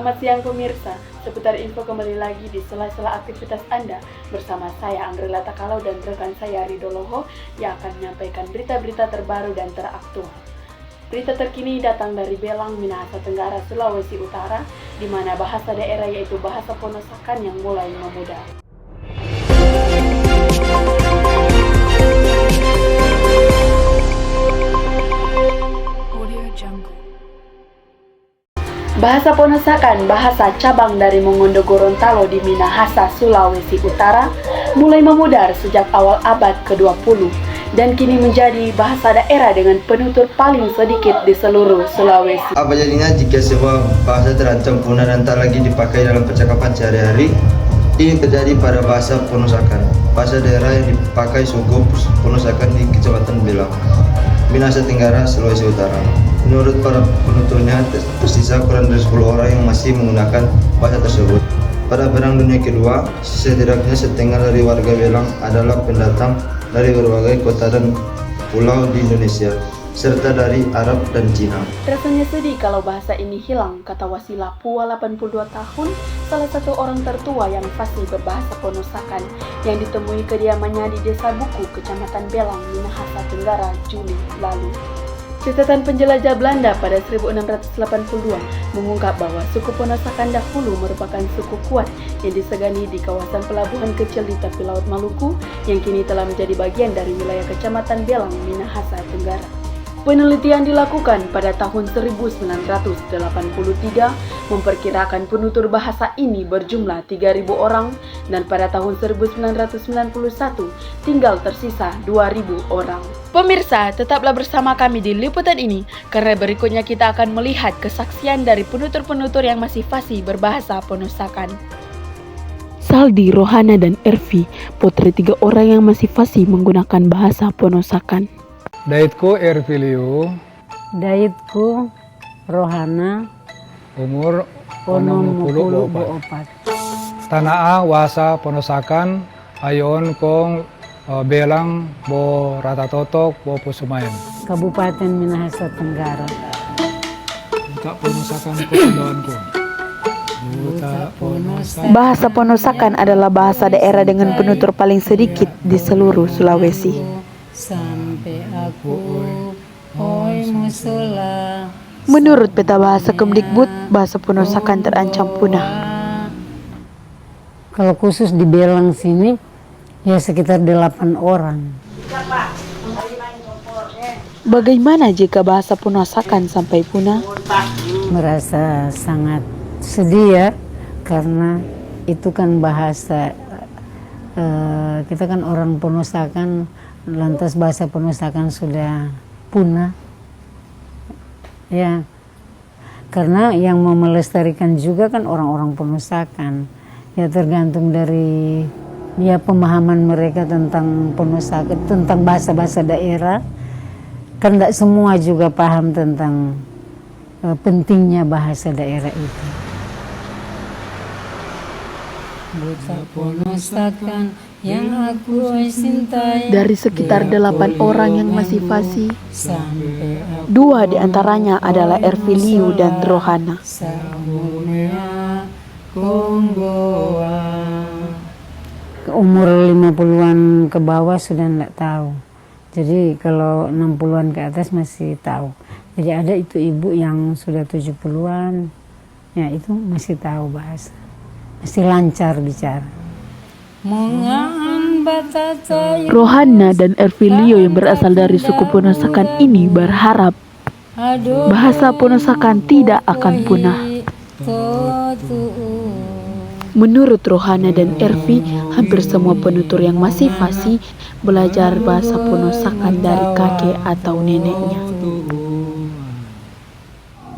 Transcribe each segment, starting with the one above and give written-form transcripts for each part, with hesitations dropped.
Selamat siang pemirsa, seputar info kembali lagi di sela-sela aktivitas Anda bersama saya Andrela Takalau dan rekan saya Rido Loho yang akan menyampaikan berita-berita terbaru dan teraktual. Berita terkini datang dari Belang, Minahasa Tenggara, Sulawesi Utara, di mana bahasa daerah yaitu bahasa Ponosakan yang mulai memudar. Bahasa Ponosakan, bahasa cabang dari Mongondo Gorontalo di Minahasa, Sulawesi Utara, mulai memudar sejak awal abad ke-20 dan kini menjadi bahasa daerah dengan penutur paling sedikit di seluruh Sulawesi. Apa jadinya jika sebuah bahasa terancam punah dan tak lagi dipakai dalam percakapan sehari-hari? Ini terjadi pada bahasa Ponosakan, bahasa daerah yang dipakai suku Ponosakan di Kecamatan Belang, Minahasa Tenggara, Sulawesi Utara. Menurut para penuturnya, tersisa kurang dari 10 orang yang masih menggunakan bahasa tersebut. Pada Perang Dunia Kedua, setidaknya setengah dari warga Belang adalah pendatang dari berbagai kota dan pulau di Indonesia, serta dari Arab dan Cina. Rasanya sedih kalau bahasa ini hilang, kata Wasila Pua 82 tahun, salah satu orang tertua yang fasih berbahasa Ponosakan yang ditemui kediamannya di Desa Buku, Kecamatan Belang, Minahasa Tenggara, Juli lalu. Catatan penjelajah Belanda pada 1682 mengungkap bahwa suku Ponosakan dahulu merupakan suku kuat yang disegani di kawasan pelabuhan kecil di tepi Laut Maluku yang kini telah menjadi bagian dari wilayah Kecamatan Belang, Minahasa Tenggara. Penelitian dilakukan pada tahun 1983 memperkirakan penutur bahasa ini berjumlah 3.000 orang dan pada tahun 1991 tinggal tersisa 2.000 orang. Pemirsa, tetaplah bersama kami di liputan ini karena berikutnya kita akan melihat kesaksian dari penutur-penutur yang masih fasih berbahasa Ponosakan. Saldi, Rohana, dan Ervi, putri 3 orang yang masih fasih menggunakan bahasa Ponosakan. Daitku Ervilio, Daitku Rohana, umur 64. Tanaa wasa Ponosakan, ayon kong Belang bo Ratatotok bo Pusumayan. Kabupaten Minahasa Tenggara. Buta Ponosakan ko pandawanku. Bahasa Ponosakan adalah bahasa daerah dengan penutur paling sedikit di seluruh Sulawesi. Sampai aku oi musula. Menurut peta bahasa Kemdikbud, bahasa Ponosakan terancam punah. Kalau khusus di Belang sini, ya sekitar 8 orang. Bagaimana jika bahasa Ponosakan sampai punah? Merasa sangat sedih ya, karena itu kan bahasa, kita kan orang Ponosakan, lantas bahasa Ponosakan sudah punah. Ya, karena yang mau melestarikan juga kan orang-orang Ponosakan. Ya tergantung dari ya pemahaman mereka tentang Ponosakan, tentang bahasa-bahasa daerah. Kan tidak semua juga paham tentang pentingnya bahasa daerah itu. Buta Ponosakan yang aku cintai. Dari sekitar 8 orang yang masih fasih, 2 diantaranya adalah Ervilio dan Rohana. Umur 50-an ke bawah sudah tidak tahu. Jadi kalau 60-an ke atas masih tahu. Jadi ada itu ibu yang sudah 70-an, ya itu masih tahu bahasa. Masih lancar bicara. Rohana dan Ervilio yang berasal dari suku Ponosakan ini berharap bahasa Ponosakan tidak akan punah. Menurut Rohana dan Ervi, hampir semua penutur yang masih fasih belajar bahasa Ponosakan dari kakek atau neneknya.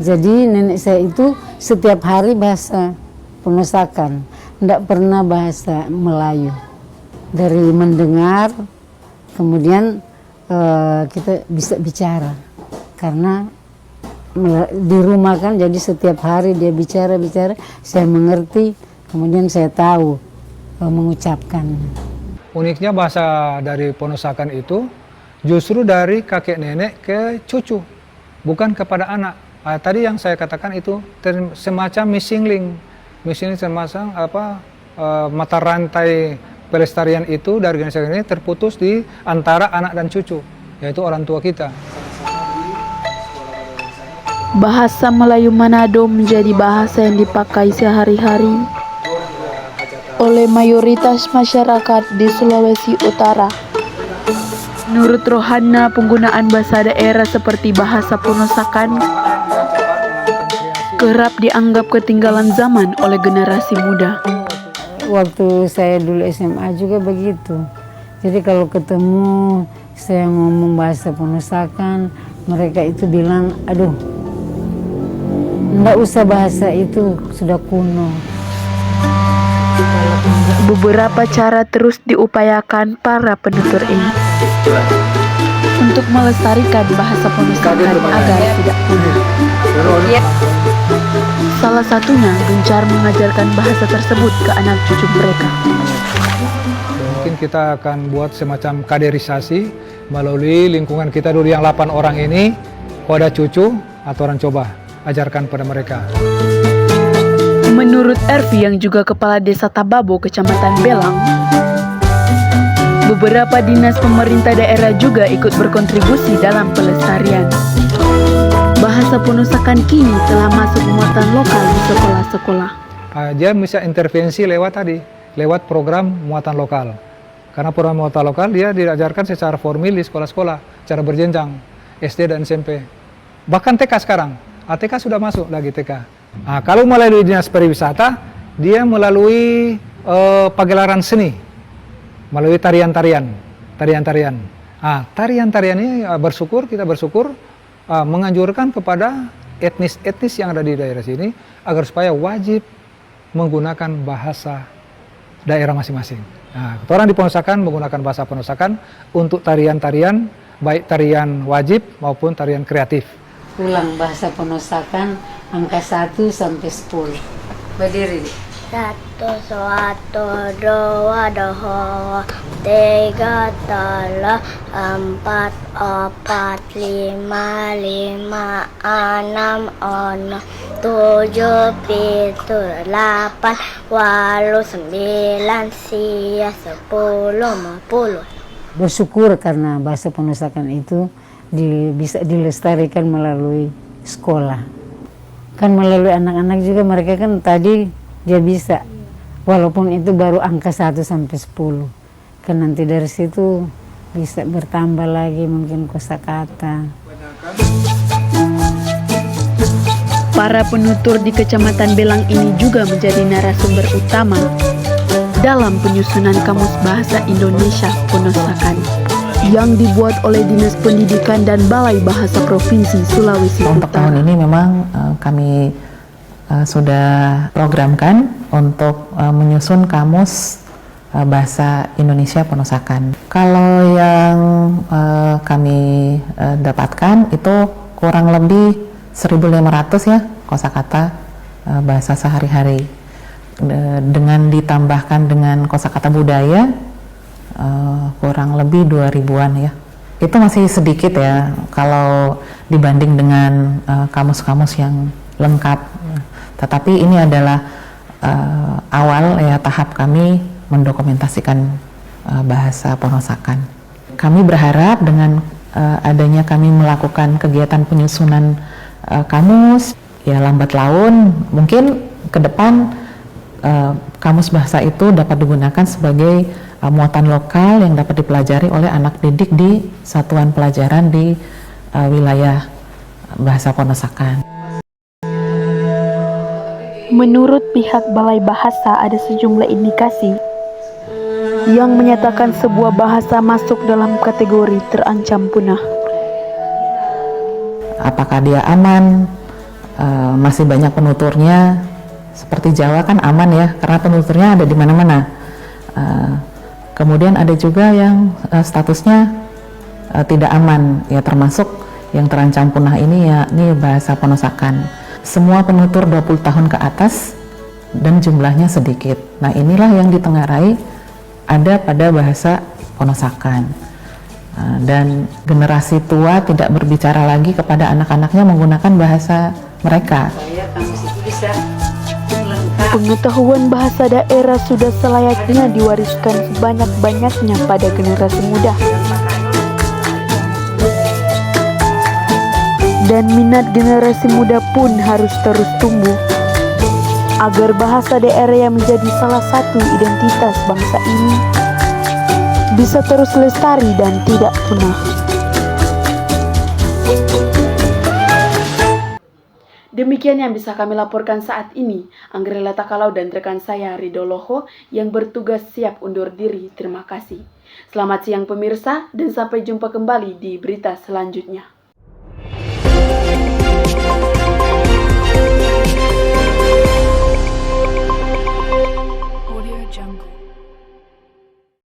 Jadi nenek saya itu setiap hari bahasa Ponosakan, tidak pernah bahasa Melayu. Dari mendengar, kemudian kita bisa bicara. Karena di rumah kan, jadi setiap hari dia bicara, saya mengerti, kemudian saya tahu mengucapkan. Uniknya bahasa dari Ponosakan itu justru dari kakek nenek ke cucu, bukan kepada anak. Tadi yang saya katakan itu semacam missing link. Missing link semacam mata rantai pelestarian itu dari organisasi ini terputus di antara anak dan cucu, yaitu orang tua kita. Bahasa Melayu Manado menjadi bahasa yang dipakai sehari-hari oleh mayoritas masyarakat di Sulawesi Utara. Menurut Rohana, penggunaan bahasa daerah seperti bahasa Ponosakan kerap dianggap ketinggalan zaman oleh generasi muda. Waktu saya dulu SMA juga begitu. Jadi kalau ketemu saya ngomong bahasa Ponosakan, mereka itu bilang, aduh, enggak usah bahasa itu, sudah kuno. Beberapa cara terus diupayakan para penutur ini untuk melestarikan bahasa Ponosakan agar tidak punah. Salah satunya gencar mengajarkan bahasa tersebut ke anak cucu mereka. Mungkin kita akan buat semacam kaderisasi melalui lingkungan kita dulu yang 8 orang ini. Kalau ada cucu atau orang coba ajarkan pada mereka. Menurut Ervi yang juga Kepala Desa Tababo, Kecamatan Belang, beberapa dinas pemerintah daerah juga ikut berkontribusi dalam pelestarian. Bahasa Ponosakan kini telah masuk muatan lokal di sekolah-sekolah. Dia bisa intervensi lewat program muatan lokal. Karena program muatan lokal dia diajarkan secara formal di sekolah-sekolah, secara berjenjang, SD dan SMP. Bahkan TK sekarang, TK sudah masuk lagi TK. Kalau melalui dinas pariwisata, dia melalui pagelaran seni, melalui tarian-tarian. Tarian-tarian ini kita bersyukur menganjurkan kepada etnis-etnis yang ada di daerah sini agar supaya wajib menggunakan bahasa daerah masing-masing. Orang di Ponosakan menggunakan bahasa Ponosakan untuk tarian-tarian, baik tarian wajib maupun tarian kreatif. Ulang bahasa Ponosakan angka 1 sampai 10. Berdiri. 1, 2, 3, 4, 5, 5, 6, 7, 7, 8, 8, 9, 10, 10. Bersyukur karena bahasa Ponosakan itu bisa dilestarikan melalui sekolah. Kan melalui anak-anak juga mereka kan tadi dia bisa, walaupun itu baru angka 1 sampai 10. Kan nanti dari situ bisa bertambah lagi mungkin kosakata. Para penutur di Kecamatan Belang ini juga menjadi narasumber utama dalam penyusunan Kamus Bahasa Indonesia Ponosakan yang dibuat oleh Dinas Pendidikan dan Balai Bahasa Provinsi Sulawesi Utara. Untuk tahun ini memang kami sudah programkan untuk menyusun Kamus Bahasa Indonesia Ponosakan. Kalau yang kami dapatkan itu kurang lebih 1.500 ya kosakata bahasa sehari-hari. Dengan ditambahkan dengan kosakata budaya kurang lebih 2.000-an ya. Itu masih sedikit ya kalau dibanding dengan kamus-kamus yang lengkap. Tetapi ini adalah awal ya tahap kami mendokumentasikan bahasa Ponosakan. Kami berharap dengan adanya kami melakukan kegiatan penyusunan kamus ya lambat laun mungkin ke depan kamus bahasa itu dapat digunakan sebagai muatan lokal yang dapat dipelajari oleh anak didik di satuan pelajaran di wilayah bahasa Ponosakan. Menurut pihak Balai Bahasa ada sejumlah indikasi yang menyatakan sebuah bahasa masuk dalam kategori terancam punah. Apakah dia aman? Masih banyak penuturnya. Seperti Jawa kan aman ya, karena penuturnya ada di mana-mana. Kemudian ada juga yang statusnya tidak aman, ya termasuk yang terancam punah ini ya, ini bahasa Ponosakan. Semua penutur 20 tahun ke atas dan jumlahnya sedikit. Nah inilah yang ditengarai ada pada bahasa Ponosakan. Dan generasi tua tidak berbicara lagi kepada anak-anaknya menggunakan bahasa mereka. Pengetahuan bahasa daerah sudah selayaknya diwariskan sebanyak-banyaknya pada generasi muda. Dan minat generasi muda pun harus terus tumbuh, agar bahasa daerah yang menjadi salah satu identitas bangsa ini bisa terus lestari dan tidak punah. Demikian yang bisa kami laporkan saat ini. Anggrela Takalau dan rekan saya Rido Loho yang bertugas siap undur diri. Terima kasih. Selamat siang pemirsa dan sampai jumpa kembali di berita selanjutnya.